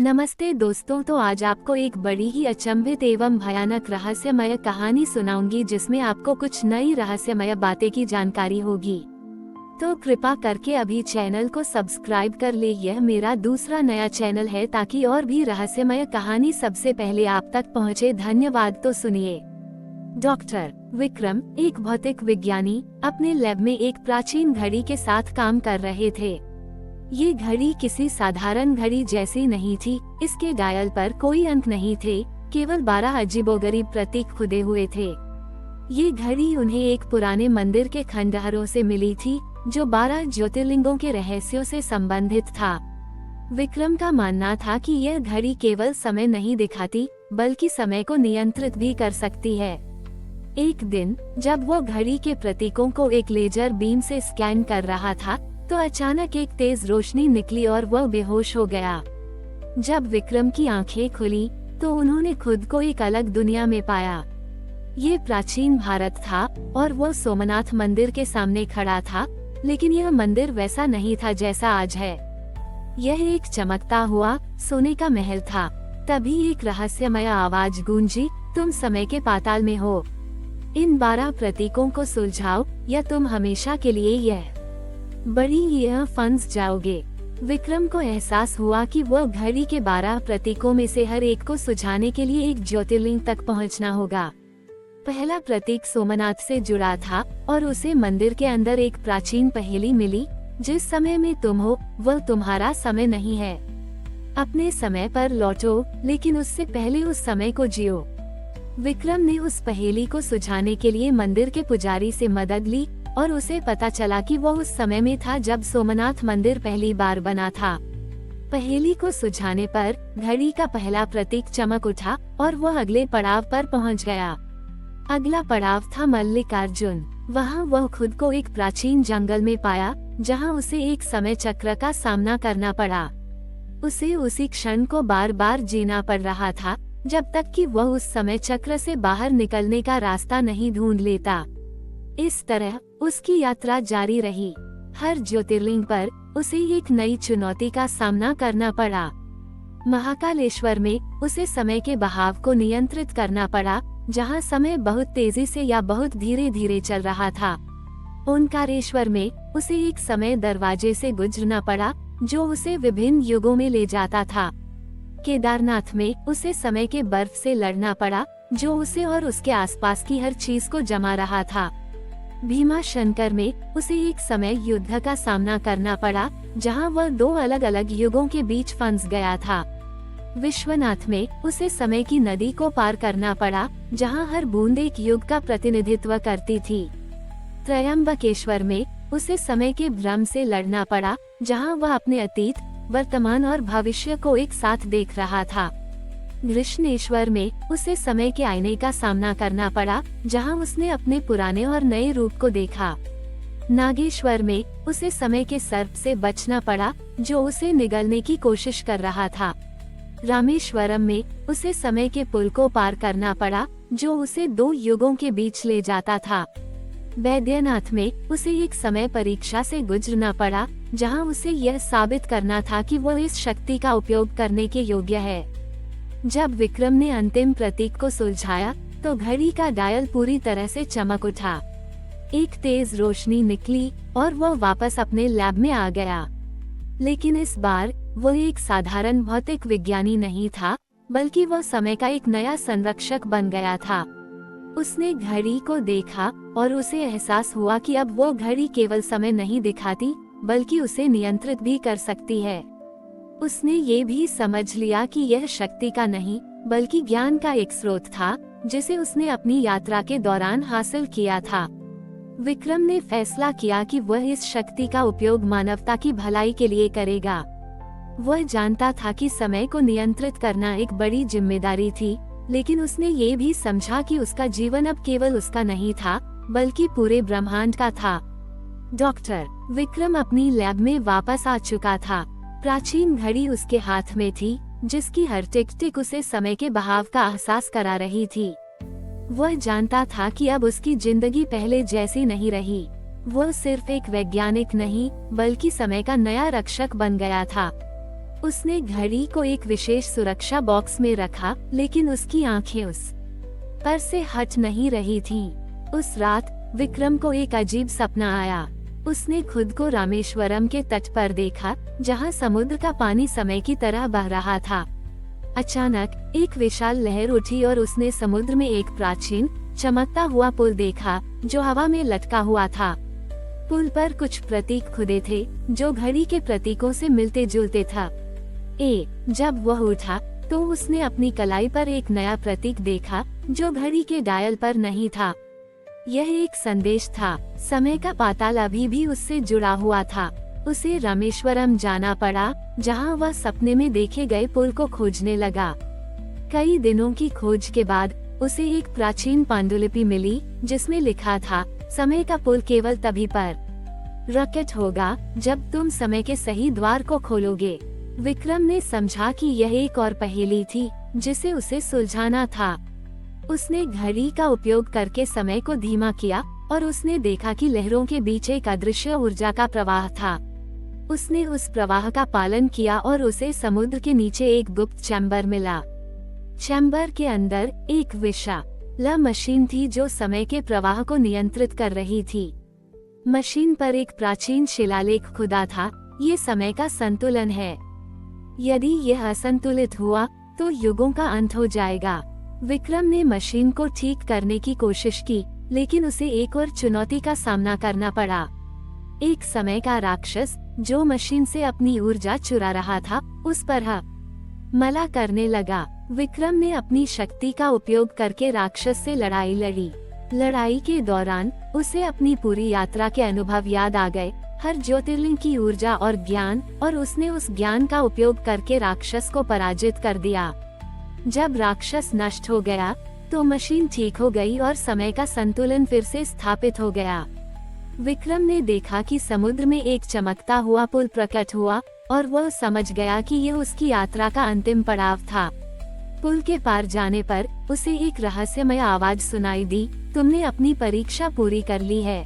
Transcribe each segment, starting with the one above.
नमस्ते दोस्तों, तो आज आपको एक बड़ी ही अचंभित एवं भयानक रहस्यमय कहानी सुनाऊंगी जिसमें आपको कुछ नई रहस्यमय बातें की जानकारी होगी। तो कृपा करके अभी चैनल को सब्सक्राइब कर ले। यह मेरा दूसरा नया चैनल है ताकि और भी रहस्यमय कहानी सबसे पहले आप तक पहुंचे। धन्यवाद। तो सुनिए। डॉक्टर विक्रम, एक भौतिक विज्ञानी, अपने लैब में एक प्राचीन घड़ी के साथ काम कर रहे थे। ये घड़ी किसी साधारण घड़ी जैसी नहीं थी। इसके डायल पर कोई अंक नहीं थे, केवल 12 अजीबोगरीब प्रतीक खुदे हुए थे। ये घड़ी उन्हें एक पुराने मंदिर के खंडहरों से मिली थी जो 12 ज्योतिर्लिंगों के रहस्यों से संबंधित था। विक्रम का मानना था कि यह घड़ी केवल समय नहीं दिखाती बल्कि समय को नियंत्रित भी कर सकती है। एक दिन जब वो घड़ी के प्रतीकों को एक लेजर बीम से स्कैन कर रहा था तो अचानक एक तेज रोशनी निकली और वह बेहोश हो गया। जब विक्रम की आंखें खुली तो उन्होंने खुद को एक अलग दुनिया में पाया। ये प्राचीन भारत था और वह सोमनाथ मंदिर के सामने खड़ा था, लेकिन यह मंदिर वैसा नहीं था जैसा आज है। यह एक चमकता हुआ सोने का महल था। तभी एक रहस्यमय आवाज गूंजी, तुम समय के पाताल में हो। इन 12 प्रतीकों को सुलझाओ या तुम हमेशा के लिए यह बड़ी फंस जाओगे। विक्रम को एहसास हुआ कि वह घड़ी के 12 प्रतीकों में से हर एक को सुझाने के लिए एक ज्योतिर्लिंग तक पहुंचना होगा। पहला प्रतीक सोमनाथ से जुड़ा था और उसे मंदिर के अंदर एक प्राचीन पहेली मिली, जिस समय में तुम हो वह तुम्हारा समय नहीं है। अपने समय पर लौटो, लेकिन उससे पहले उस समय को जियो। विक्रम ने उस पहेली को सुझाने के लिए मंदिर के पुजारी से मदद ली और उसे पता चला कि वह उस समय में था जब सोमनाथ मंदिर पहली बार बना था। पहेली को सुझाने पर घड़ी का पहला प्रतीक चमक उठा और वह अगले पड़ाव पर पहुंच गया। अगला पड़ाव था मल्लिकार्जुन। वहां वह खुद को एक प्राचीन जंगल में पाया जहां उसे एक समय चक्र का सामना करना पड़ा। उसे उसी क्षण को बार बार जीना पड़ रहा था जब तक कि वह उस समय चक्र से बाहर निकलने का रास्ता नहीं ढूंढ लेता। इस तरह उसकी यात्रा जारी रही। हर ज्योतिर्लिंग पर उसे एक नई चुनौती का सामना करना पड़ा। महाकालेश्वर में उसे समय के बहाव को नियंत्रित करना पड़ा, जहां समय बहुत तेजी से या बहुत धीरे धीरे चल रहा था। ओंकारेश्वर में उसे एक समय दरवाजे से गुजरना पड़ा जो उसे विभिन्न युगों में ले जाता था। केदारनाथ में उसे समय के बर्फ से लड़ना पड़ा जो उसे और उसके आसपास की हर चीज को जमा रहा था। भीमाशंकर में उसे एक समय युद्ध का सामना करना पड़ा जहां वह 2 अलग अलग युगों के बीच फंस गया था। विश्वनाथ में उसे समय की नदी को पार करना पड़ा जहां हर बूंद एक युग का प्रतिनिधित्व करती थी। त्रयंबकेश्वर में उसे समय के भ्रम से लड़ना पड़ा जहां वह अपने अतीत, वर्तमान और भविष्य को एक साथ देख रहा था। कृष्णेश्वर में उसे समय के आईने का सामना करना पड़ा जहां उसने अपने पुराने और नए रूप को देखा। नागेश्वर में उसे समय के सर्प से बचना पड़ा जो उसे निगलने की कोशिश कर रहा था। रामेश्वरम में उसे समय के पुल को पार करना पड़ा जो उसे 2 युगों के बीच ले जाता था। वैद्यनाथ में उसे एक समय परीक्षा से गुजरना पड़ा जहां उसे यह साबित करना था कि वह इस शक्ति का उपयोग करने के योग्य है। जब विक्रम ने अंतिम प्रतीक को सुलझाया तो घड़ी का डायल पूरी तरह से चमक उठा। एक तेज रोशनी निकली और वह वापस अपने लैब में आ गया। लेकिन इस बार वह एक साधारण भौतिक विज्ञानी नहीं था, बल्कि वह समय का एक नया संरक्षक बन गया था। उसने घड़ी को देखा और उसे एहसास हुआ कि अब वो घड़ी केवल समय नहीं दिखाती बल्कि उसे नियंत्रित भी कर सकती है। उसने ये भी समझ लिया कि यह शक्ति का नहीं बल्कि ज्ञान का एक स्रोत था जिसे उसने अपनी यात्रा के दौरान हासिल किया था। विक्रम ने फैसला किया कि वह इस शक्ति का उपयोग मानवता की भलाई के लिए करेगा। वह जानता था कि समय को नियंत्रित करना एक बड़ी जिम्मेदारी थी, लेकिन उसने ये भी समझा कि उसका जीवन अब केवल उसका नहीं था बल्कि पूरे ब्रह्मांड का था। डॉक्टर विक्रम अपनी लैब में वापस आ चुका था। प्राचीन घड़ी उसके हाथ में थी जिसकी हर टिक टिक उसे समय के बहाव का एहसास करा रही थी। वह जानता था कि अब उसकी जिंदगी पहले जैसी नहीं रही। वह सिर्फ एक वैज्ञानिक नहीं बल्कि समय का नया रक्षक बन गया था। उसने घड़ी को एक विशेष सुरक्षा बॉक्स में रखा, लेकिन उसकी आंखें उस पर से हट नहीं रही थीं। उस रात विक्रम को एक अजीब सपना आया। उसने खुद को रामेश्वरम के तट पर देखा, जहां समुद्र का पानी समय की तरह बह रहा था। अचानक एक विशाल लहर उठी और उसने समुद्र में एक प्राचीन चमकता हुआ पुल देखा, जो हवा में लटका हुआ था। पुल पर कुछ प्रतीक खुदे थे, जो घड़ी के प्रतीकों से मिलते जुलते था। जब वह उठा तो उसने अपनी कलाई पर एक नया प्रतीक देखा, जो घड़ी के डायल पर नहीं था। यह एक संदेश था। समय का पाताल अभी भी उससे जुड़ा हुआ था। उसे रामेश्वरम जाना पड़ा, जहां वह सपने में देखे गए पुल को खोजने लगा। कई दिनों की खोज के बाद उसे एक प्राचीन पांडुलिपि मिली, जिसमें लिखा था, समय का पुल केवल तभी पर रॉकेट होगा जब तुम समय के सही द्वार को खोलोगे। विक्रम ने समझा कि यह एक और पहेली थी, जिसे उसे सुलझाना था। उसने घड़ी का उपयोग करके समय को धीमा किया और उसने देखा कि लहरों के बीच एक अदृश्य ऊर्जा का प्रवाह था। उसने उस प्रवाह का पालन किया और उसे समुद्र के नीचे एक गुप्त चैम्बर मिला। चैम्बर के अंदर एक विशाल मशीन थी, जो समय के प्रवाह को नियंत्रित कर रही थी। मशीन पर एक प्राचीन शिलालेख खुदा था, ये समय का संतुलन है। यदि यह असंतुलित हुआ तो युगों का अंत हो जाएगा। विक्रम ने मशीन को ठीक करने की कोशिश की, लेकिन उसे एक और चुनौती का सामना करना पड़ा। एक समय का राक्षस, जो मशीन से अपनी ऊर्जा चुरा रहा था, उस पर हमला करने लगा। विक्रम ने अपनी शक्ति का उपयोग करके राक्षस से लड़ाई लड़ी। लड़ाई के दौरान उसे अपनी पूरी यात्रा के अनुभव याद आ गए, हर ज्योतिर्लिंग की ऊर्जा और ज्ञान, और उसने उस ज्ञान का उपयोग करके राक्षस को पराजित कर दिया। जब राक्षस नष्ट हो गया तो मशीन ठीक हो गई और समय का संतुलन फिर से स्थापित हो गया। विक्रम ने देखा कि समुद्र में एक चमकता हुआ पुल प्रकट हुआ और वह समझ गया कि यह उसकी यात्रा का अंतिम पड़ाव था। पुल के पार जाने पर उसे एक रहस्यमय आवाज सुनाई दी, तुमने अपनी परीक्षा पूरी कर ली है।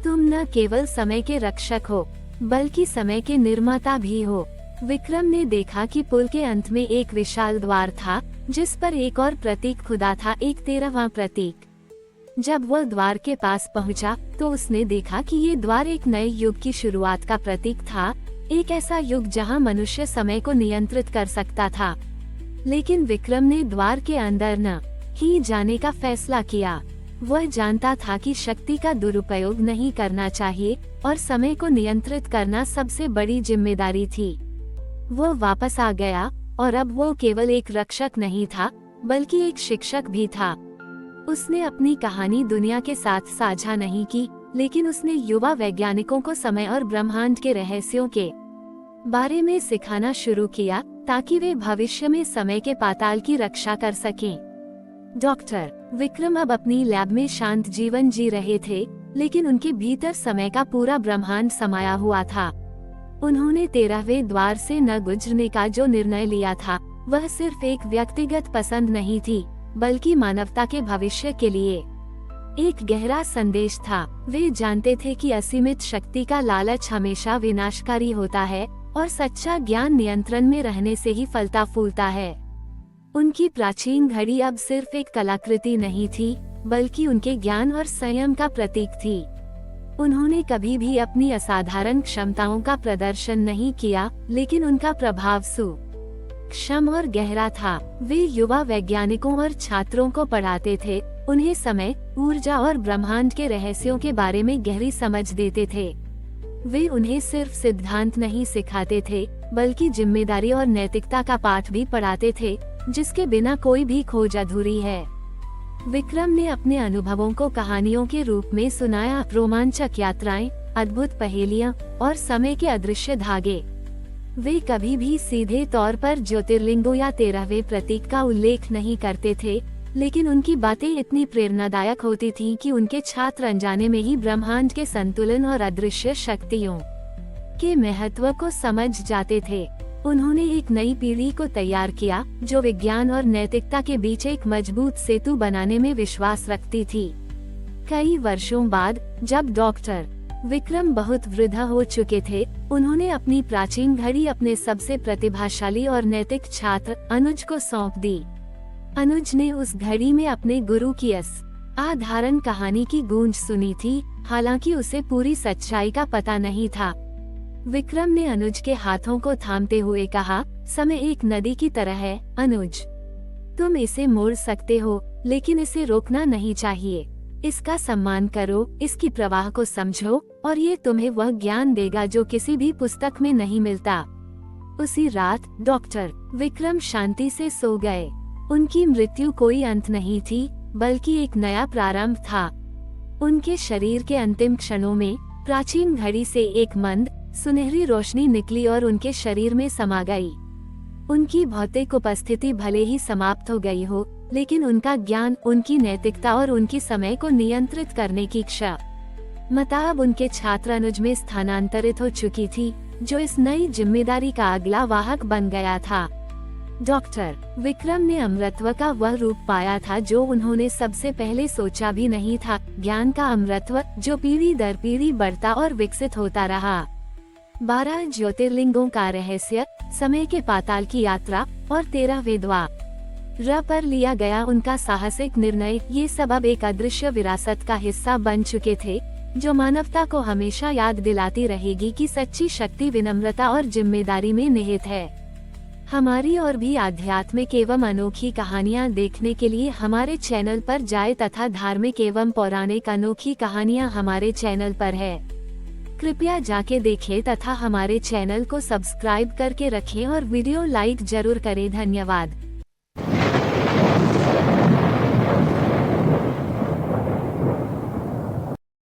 तुम न केवल समय के रक्षक हो, बल्कि समय के निर्माता भी हो। विक्रम ने देखा कि पुल के अंत में एक विशाल द्वार था, जिस पर एक और प्रतीक खुदा था, एक 13वां प्रतीक। जब वह द्वार के पास पहुंचा, तो उसने देखा कि ये द्वार एक नए युग की शुरुआत का प्रतीक था, एक ऐसा युग जहां मनुष्य समय को नियंत्रित कर सकता था। लेकिन विक्रम ने द्वार के अंदर न ही जाने का फैसला किया। वह जानता था कि शक्ति का दुरुपयोग नहीं करना चाहिए और समय को नियंत्रित करना सबसे बड़ी जिम्मेदारी थी। वह वापस आ गया और अब वो केवल एक रक्षक नहीं था, बल्कि एक शिक्षक भी था। उसने अपनी कहानी दुनिया के साथ साझा नहीं की, लेकिन उसने युवा वैज्ञानिकों को समय और ब्रह्मांड के रहस्यों के बारे में सिखाना शुरू किया, ताकि वे भविष्य में समय के पाताल की रक्षा कर सकें। डॉक्टर विक्रम अब अपनी लैब में शांत जीवन जी रहे थे, लेकिन उनके भीतर समय का पूरा ब्रह्मांड समाया हुआ था। उन्होंने 13वें द्वार से न गुजरने का जो निर्णय लिया था, वह सिर्फ एक व्यक्तिगत पसंद नहीं थी, बल्कि मानवता के भविष्य के लिए एक गहरा संदेश था। वे जानते थे कि असीमित शक्ति का लालच हमेशा विनाशकारी होता है और सच्चा ज्ञान नियंत्रण में रहने से ही फलता फूलता है। उनकी प्राचीन घड़ी अब सिर्फ एक कलाकृति नहीं थी, बल्कि उनके ज्ञान और संयम का प्रतीक थी। उन्होंने कभी भी अपनी असाधारण क्षमताओं का प्रदर्शन नहीं किया, लेकिन उनका प्रभाव सूक्ष्म और गहरा था। वे युवा वैज्ञानिकों और छात्रों को पढ़ाते थे, उन्हें समय, ऊर्जा और ब्रह्मांड के रहस्यों के बारे में गहरी समझ देते थे। वे उन्हें सिर्फ सिद्धांत नहीं सिखाते थे, बल्कि जिम्मेदारी और नैतिकता का पाठ भी पढ़ाते थे, जिसके बिना कोई भी खोज अधूरी है। विक्रम ने अपने अनुभवों को कहानियों के रूप में सुनाया, रोमांचक यात्राएं, अद्भुत पहेलियां और समय के अदृश्य धागे। वे कभी भी सीधे तौर पर ज्योतिर्लिंगों या 13वें प्रतीक का उल्लेख नहीं करते थे, लेकिन उनकी बातें इतनी प्रेरणादायक होती थीं कि उनके छात्र अनजाने में ही ब्रह्मांड के संतुलन और अदृश्य शक्तियों के महत्व को समझ जाते थे। उन्होंने एक नई पीढ़ी को तैयार किया, जो विज्ञान और नैतिकता के बीच एक मजबूत सेतु बनाने में विश्वास रखती थी। कई वर्षों बाद, जब डॉक्टर विक्रम बहुत वृद्ध हो चुके थे। उन्होंने अपनी प्राचीन घड़ी अपने सबसे प्रतिभाशाली और नैतिक छात्र अनुज को सौंप दी। अनुज ने उस घड़ी में अपने गुरु की असाधारण कहानी की गूंज सुनी थी, हालांकि उसे पूरी सच्चाई का पता नहीं था। विक्रम ने अनुज के हाथों को थामते हुए कहा, समय एक नदी की तरह है अनुज। तुम इसे मोड़ सकते हो, लेकिन इसे रोकना नहीं चाहिए। इसका सम्मान करो, इसकी प्रवाह को समझो, और ये तुम्हें वह ज्ञान देगा जो किसी भी पुस्तक में नहीं मिलता। उसी रात डॉक्टर विक्रम शांति से सो गए। उनकी मृत्यु कोई अंत नहीं थी, बल्कि एक नया प्रारंभ था। उनके शरीर के अंतिम क्षणों में प्राचीन घड़ी से एक मंद सुनहरी रोशनी निकली और उनके शरीर में समा गई। उनकी भौतिक उपस्थिति भले ही समाप्त हो गई हो, लेकिन उनका ज्ञान, उनकी नैतिकता और उनकी समय को नियंत्रित करने की क्षमता अब उनके छात्र अनुज में स्थानांतरित हो चुकी थी, जो इस नई जिम्मेदारी का अगला वाहक बन गया था। डॉक्टर विक्रम ने अमृतत्व का वह रूप पाया था जो उन्होंने सबसे पहले सोचा भी नहीं था, ज्ञान का अमृतत्व जो पीढ़ी दर पीढ़ी बढ़ता और विकसित होता रहा। 12 ज्योतिर्लिंगों का रहस्य, समय के पाताल की यात्रा और 13वें द्वार पर लिया गया उनका साहसिक निर्णय, ये सब अब एक अदृश्य विरासत का हिस्सा बन चुके थे, जो मानवता को हमेशा याद दिलाती रहेगी कि सच्ची शक्ति विनम्रता और जिम्मेदारी में निहित है। हमारी और भी आध्यात्मिक एवं अनोखी कहानियाँ देखने के लिए हमारे चैनल पर जाएं तथा धार्मिक एवं पौराणिक अनोखी कहानियाँ हमारे चैनल पर है। कृपया जाके देखें तथा हमारे चैनल को सब्सक्राइब करके रखें और वीडियो लाइक जरूर करें। धन्यवाद।